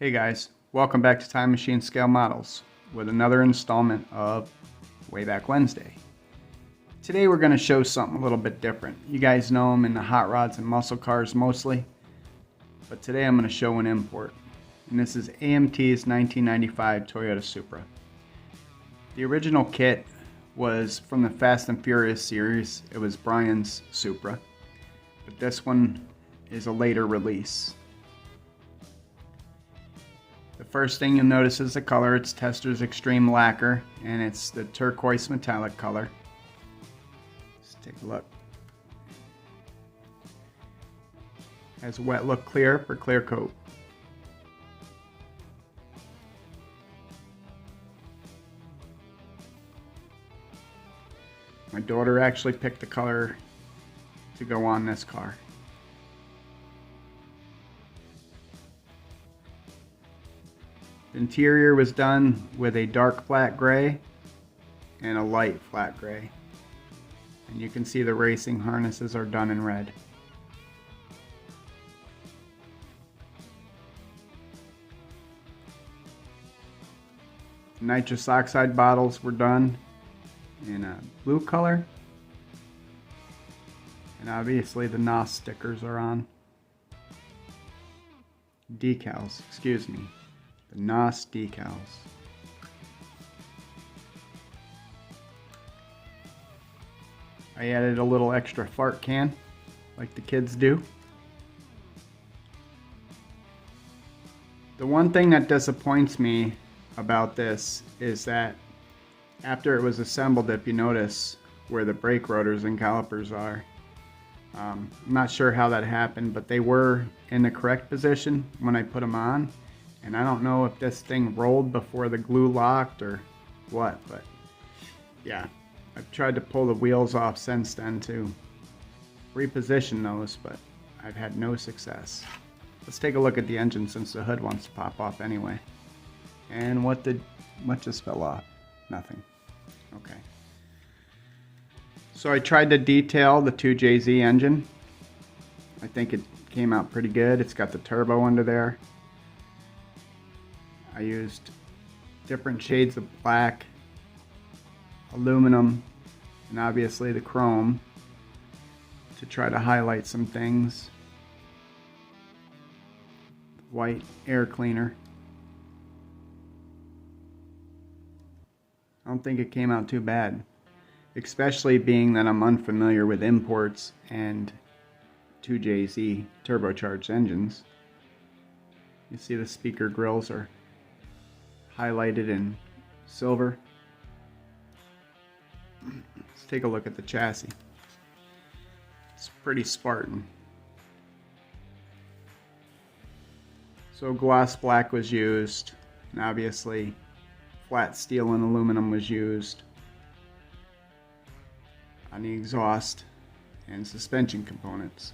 Hey guys, welcome back to Time Machine Scale Models with another installment of Wayback Wednesday. Today we're going to show something a little bit different. You guys know them in the hot rods and muscle cars mostly, but today I'm going to show an import. And this is AMT's 1995 Toyota Supra. The original kit was from the Fast and Furious series. It was Brian's Supra, but this one is a later release. The first thing you'll notice is the color. It's Tester's Extreme Lacquer, and it's the turquoise metallic color. Let's take a look. Has wet look clear for clear coat. My daughter actually picked the color to go on this car. The interior was done with a dark flat gray and a light flat gray. And you can see the racing harnesses are done in red. The nitrous oxide bottles were done in a blue color. And obviously the NOS stickers are on. Decals, excuse me. The NOS decals. I added a little extra fart can, like the kids do. The one thing that disappoints me about this is that after it was assembled, if you notice where the brake rotors and calipers are, I'm not sure how that happened, but they were in the correct position when I put them on. And I don't know if this thing rolled before the glue locked or what, but yeah. I've tried to pull the wheels off since then to reposition those, but I've had no success. Let's take a look at the engine since the hood wants to pop off anyway. And what just fell off? Nothing. Okay. So I tried to detail the 2JZ engine. I think it came out pretty good. It's got the turbo under there. I used different shades of black, aluminum, and obviously the chrome to try to highlight some things. White air cleaner. I don't think it came out too bad, especially being that I'm unfamiliar with imports and 2JZ turbocharged engines. You see the speaker grills are highlighted in silver. Let's take a look at the chassis. It's pretty Spartan. So gloss black was used, and obviously flat steel and aluminum was used on the exhaust and suspension components.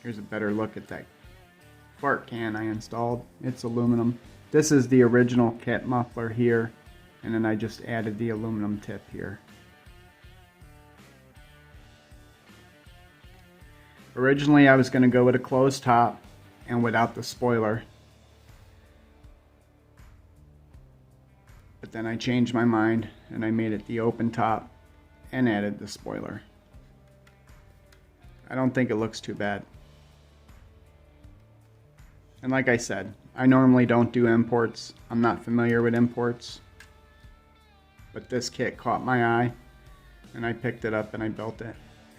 Here's a better look at that fart can I installed. It's aluminum. This is the original kit muffler here, and then I just added the aluminum tip here. Originally I was going to go with a closed top and without the spoiler, but then I changed my mind and I made it the open top and added the spoiler. I don't think it looks too bad. And like I said, I normally don't do imports. I'm not familiar with imports. But this kit caught my eye, and I picked it up and I built it.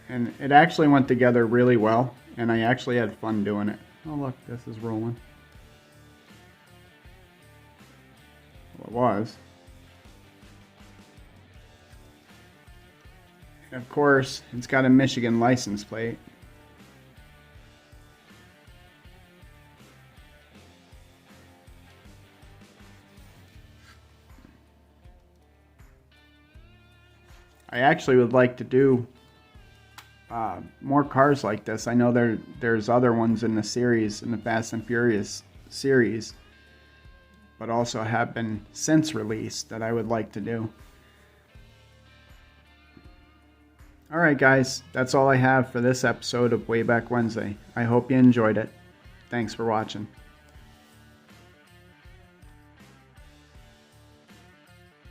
And it actually went together really well, and I actually had fun doing it. Oh look, this is rolling. Well, it was. And of course, it's got a Michigan license plate. I actually would like to do more cars like this. I know there's other ones in the series, in the Fast and Furious series, but also have been since released that I would like to do. Alright guys, that's all I have for this episode of Wayback Wednesday. I hope you enjoyed it. Thanks for watching.